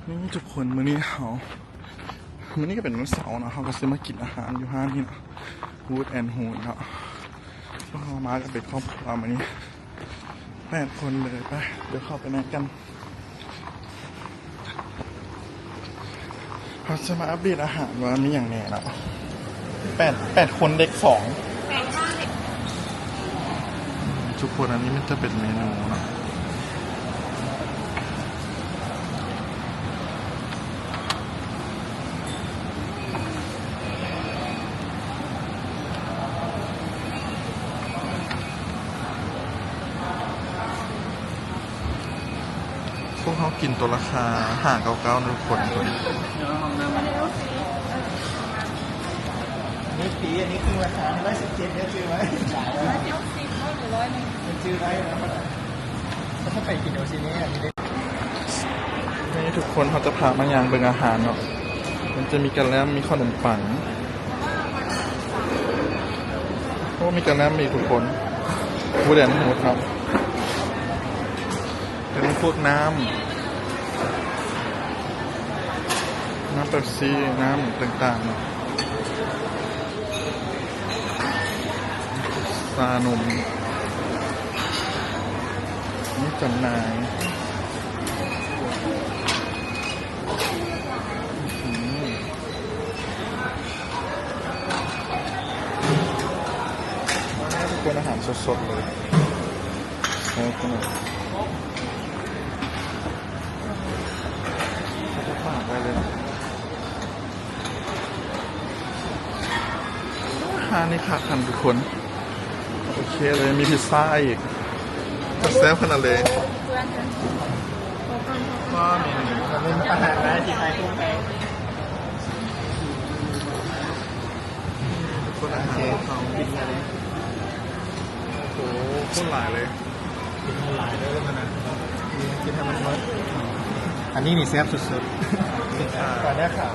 นี่ทุกคนมื้อนี้มื้อนี้ก็เป็นวันเสาร์เนาะเขาก็ซื้อมากินอาหารอยู่ห้างนี่เนาะ Wood and Hood เนาะก็เขามากันเป็นครอบครัวมื้อนี้8 คนเลยไปเดี๋ยวเข้าไปนั่งกันเขาจะมาอัปเดตอาหารว่ามีอย่างแน่เนาะ8 คนเด็ก2ทุกคนอันนี้มันจะเป็นเมนูเนาะพวกเขากินตัวราคา599นะทุกคนนี่ปีอันนี้คือราคา117เนี่ยซื้อไว้ซื้อไว้แล้วถ้าไปกินโอซิเน่อันนี้นี่ทุกคนเขาจะพามาอย่างเป็นอาหารเนาะมันจะมีกันแล้วมีขนมปังเพราะมีกันแล้วมีทุกคนบูเดนหูครับเป็นพวกน้ำเป๊ปซี่น้ำต่างๆเนาะซานมนี่จำหน่ายทุกคนอาหารสดๆเลยโอ้โหจะฝากได้เลยอาหารนี่ค่ะคันทุกคนโอเคเลยมีพิซซ่าอีกแซ่บขนาดเลยว่าเมนูเป็นอาหารร้านที่ไทยทั่วไปคนอาหารเขากินอะไรโอ้โหคนหลายเลยกินหลายเลยแล้วนะกินทำมันมดอันนี้มีแซ่บสุดๆก่อนได้ข่าว